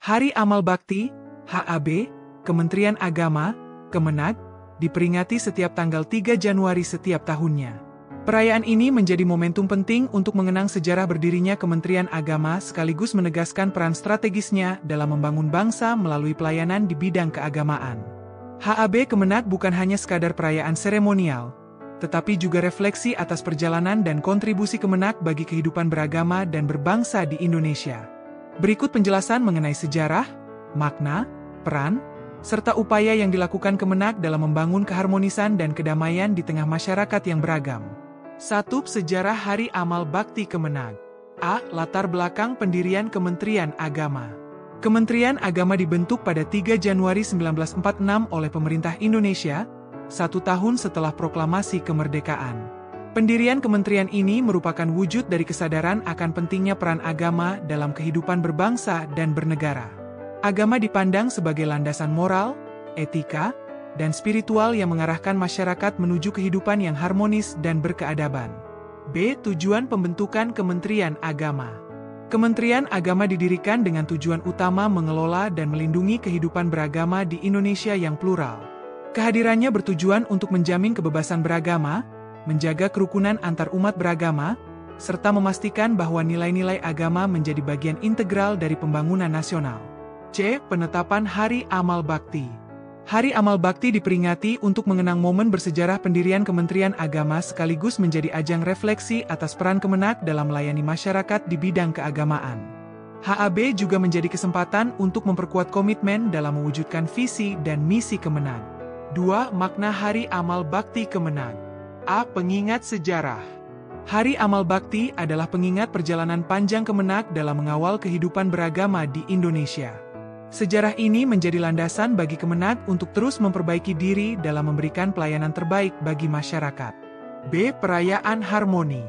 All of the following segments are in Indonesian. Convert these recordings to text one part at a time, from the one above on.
Hari Amal Bakti, HAB, Kementerian Agama, Kemenag, diperingati setiap tanggal 3 Januari setiap tahunnya. Perayaan ini menjadi momentum penting untuk mengenang sejarah berdirinya Kementerian Agama sekaligus menegaskan peran strategisnya dalam membangun bangsa melalui pelayanan di bidang keagamaan. HAB Kemenag bukan hanya sekadar perayaan seremonial, tetapi juga refleksi atas perjalanan dan kontribusi Kemenag bagi kehidupan beragama dan berbangsa di Indonesia. Berikut penjelasan mengenai sejarah, makna, peran, serta upaya yang dilakukan Kemenag dalam membangun keharmonisan dan kedamaian di tengah masyarakat yang beragam. 1. Sejarah Hari Amal Bakti Kemenag. A. Latar belakang pendirian Kementerian Agama. Kementerian Agama dibentuk pada 3 Januari 1946 oleh pemerintah Indonesia, 1 tahun setelah proklamasi kemerdekaan. Pendirian kementerian ini merupakan wujud dari kesadaran akan pentingnya peran agama dalam kehidupan berbangsa dan bernegara. Agama dipandang sebagai landasan moral, etika, dan spiritual yang mengarahkan masyarakat menuju kehidupan yang harmonis dan berkeadaban. B. Tujuan pembentukan Kementerian Agama. Kementerian Agama didirikan dengan tujuan utama mengelola dan melindungi kehidupan beragama di Indonesia yang plural. Kehadirannya bertujuan untuk menjamin kebebasan beragama, menjaga kerukunan antar umat beragama, serta memastikan bahwa nilai-nilai agama menjadi bagian integral dari pembangunan nasional. C. Penetapan Hari Amal Bakti. Hari Amal Bakti diperingati untuk mengenang momen bersejarah pendirian Kementerian Agama sekaligus menjadi ajang refleksi atas peran Kemenag dalam melayani masyarakat di bidang keagamaan. HAB juga menjadi kesempatan untuk memperkuat komitmen dalam mewujudkan visi dan misi Kemenag. 2. Makna Hari Amal Bakti Kemenag. A. Pengingat sejarah. Hari Amal Bakti adalah pengingat perjalanan panjang Kemenag dalam mengawal kehidupan beragama di Indonesia. Sejarah ini menjadi landasan bagi Kemenag untuk terus memperbaiki diri dalam memberikan pelayanan terbaik bagi masyarakat. B. Perayaan Harmoni.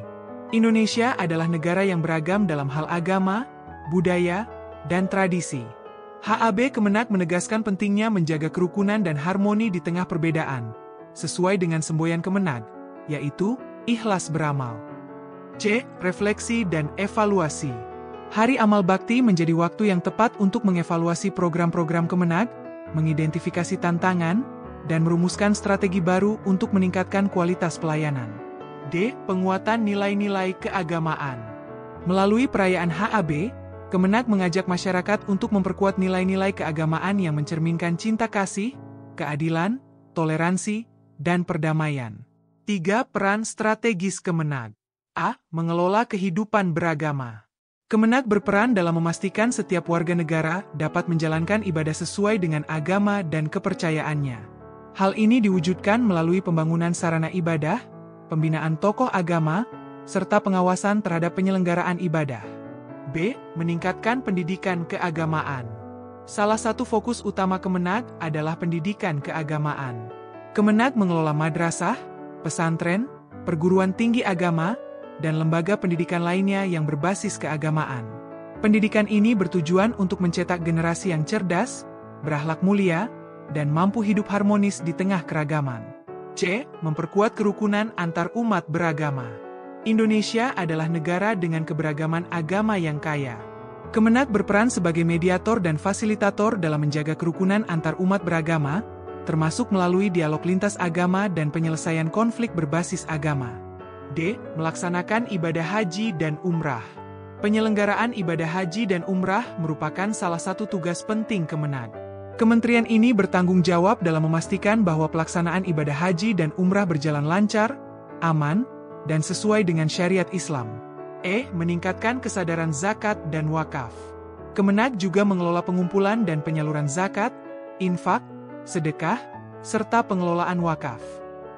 Indonesia adalah negara yang beragam dalam hal agama, budaya, dan tradisi. HAB Kemenag menegaskan pentingnya menjaga kerukunan dan harmoni di tengah perbedaan, sesuai dengan semboyan Kemenag, yaitu ikhlas beramal. C. Refleksi dan evaluasi. Hari Amal Bakti menjadi waktu yang tepat untuk mengevaluasi program-program Kemenag, mengidentifikasi tantangan, dan merumuskan strategi baru untuk meningkatkan kualitas pelayanan. D. Penguatan nilai-nilai keagamaan. Melalui perayaan HAB, Kemenag mengajak masyarakat untuk memperkuat nilai-nilai keagamaan yang mencerminkan cinta kasih, keadilan, toleransi, dan perdamaian. 3. Peran strategis Kemenag. A. Mengelola kehidupan beragama. Kemenag berperan dalam memastikan setiap warga negara dapat menjalankan ibadah sesuai dengan agama dan kepercayaannya. Hal ini diwujudkan melalui pembangunan sarana ibadah, pembinaan tokoh agama, serta pengawasan terhadap penyelenggaraan ibadah. B. Meningkatkan pendidikan keagamaan. Salah satu fokus utama Kemenag adalah pendidikan keagamaan. Kemenag mengelola madrasah, pesantren, perguruan tinggi agama, dan lembaga pendidikan lainnya yang berbasis keagamaan. Pendidikan ini bertujuan untuk mencetak generasi yang cerdas, berakhlak mulia, dan mampu hidup harmonis di tengah keragaman. C. Memperkuat kerukunan antar umat beragama. Indonesia adalah negara dengan keberagaman agama yang kaya. Kemenag berperan sebagai mediator dan fasilitator dalam menjaga kerukunan antar umat beragama, termasuk melalui dialog lintas agama dan penyelesaian konflik berbasis agama. D. Melaksanakan ibadah haji dan umrah. Penyelenggaraan ibadah haji dan umrah merupakan salah satu tugas penting Kemenag. Kementerian ini bertanggung jawab dalam memastikan bahwa pelaksanaan ibadah haji dan umrah berjalan lancar, aman, dan sesuai dengan syariat Islam. E. Meningkatkan kesadaran zakat dan wakaf. Kemenag juga mengelola pengumpulan dan penyaluran zakat, infak, sedekah, serta pengelolaan wakaf.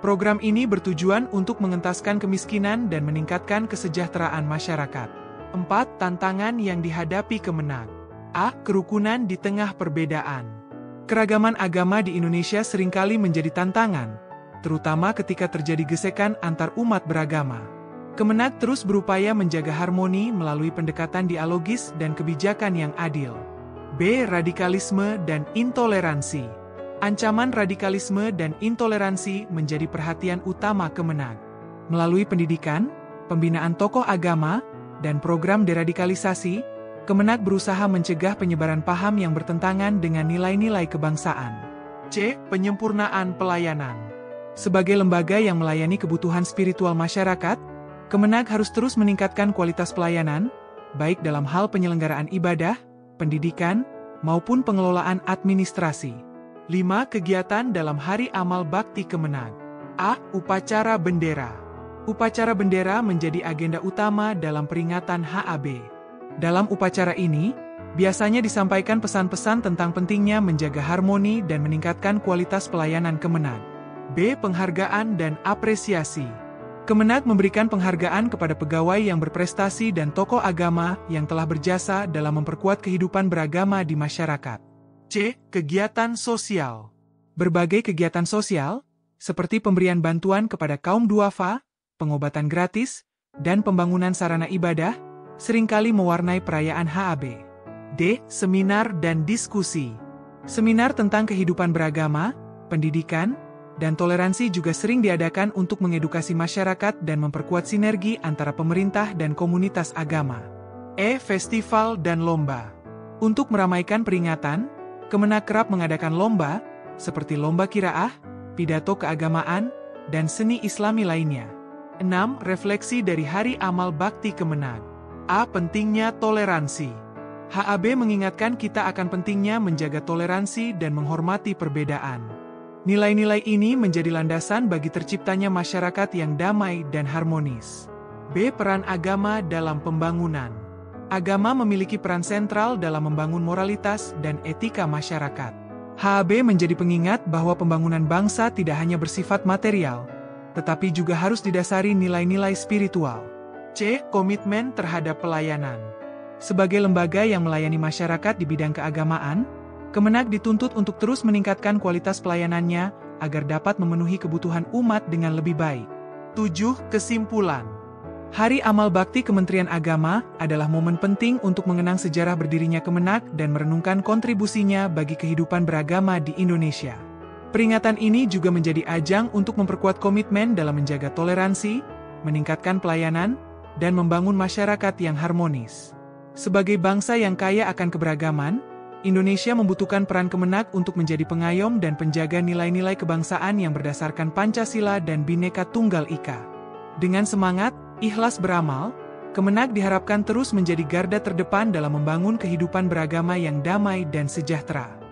Program ini bertujuan untuk mengentaskan kemiskinan dan meningkatkan kesejahteraan masyarakat. 4. Tantangan yang dihadapi Kemenag. A. Kerukunan di tengah perbedaan. Keragaman agama di Indonesia seringkali menjadi tantangan, terutama ketika terjadi gesekan antar umat beragama. Kemenag terus berupaya menjaga harmoni melalui pendekatan dialogis dan kebijakan yang adil. B. Radikalisme dan intoleransi. Ancaman radikalisme dan intoleransi menjadi perhatian utama Kemenag. Melalui pendidikan, pembinaan tokoh agama, dan program deradikalisasi, Kemenag berusaha mencegah penyebaran paham yang bertentangan dengan nilai-nilai kebangsaan. C. Penyempurnaan pelayanan. Sebagai lembaga yang melayani kebutuhan spiritual masyarakat, Kemenag harus terus meningkatkan kualitas pelayanan, baik dalam hal penyelenggaraan ibadah, pendidikan, maupun pengelolaan administrasi. 5. Kegiatan dalam Hari Amal Bakti Kemenag. A. Upacara Bendera. Upacara bendera menjadi agenda utama dalam peringatan HAB. Dalam upacara ini, biasanya disampaikan pesan-pesan tentang pentingnya menjaga harmoni dan meningkatkan kualitas pelayanan Kemenag. B. Penghargaan dan apresiasi. Kemenag memberikan penghargaan kepada pegawai yang berprestasi dan tokoh agama yang telah berjasa dalam memperkuat kehidupan beragama di masyarakat. C. Kegiatan sosial. Berbagai kegiatan sosial, seperti pemberian bantuan kepada kaum duafa, pengobatan gratis, dan pembangunan sarana ibadah, seringkali mewarnai perayaan HAB. D. Seminar dan diskusi. Seminar tentang kehidupan beragama, pendidikan, dan toleransi juga sering diadakan untuk mengedukasi masyarakat dan memperkuat sinergi antara pemerintah dan komunitas agama. E. Festival dan lomba. Untuk meramaikan peringatan, Kemenag kerap mengadakan lomba, seperti lomba qiraah, pidato keagamaan, dan seni islami lainnya. 6. Refleksi dari Hari Amal Bakti Kemenag. A. Pentingnya toleransi. HAB mengingatkan kita akan pentingnya menjaga toleransi dan menghormati perbedaan. Nilai-nilai ini menjadi landasan bagi terciptanya masyarakat yang damai dan harmonis. B. Peran agama dalam pembangunan. Agama memiliki peran sentral dalam membangun moralitas dan etika masyarakat. HAB menjadi pengingat bahwa pembangunan bangsa tidak hanya bersifat material, tetapi juga harus didasari nilai-nilai spiritual. C. Komitmen terhadap pelayanan. Sebagai lembaga yang melayani masyarakat di bidang keagamaan, Kemenag dituntut untuk terus meningkatkan kualitas pelayanannya agar dapat memenuhi kebutuhan umat dengan lebih baik. 7. Kesimpulan. Hari Amal Bakti Kementerian Agama adalah momen penting untuk mengenang sejarah berdirinya Kemenag dan merenungkan kontribusinya bagi kehidupan beragama di Indonesia. Peringatan ini juga menjadi ajang untuk memperkuat komitmen dalam menjaga toleransi, meningkatkan pelayanan, dan membangun masyarakat yang harmonis. Sebagai bangsa yang kaya akan keberagaman, Indonesia membutuhkan peran Kemenag untuk menjadi pengayom dan penjaga nilai-nilai kebangsaan yang berdasarkan Pancasila dan Bhinneka Tunggal Ika. Dengan semangat, ikhlas beramal, Kemenag diharapkan terus menjadi garda terdepan dalam membangun kehidupan beragama yang damai dan sejahtera.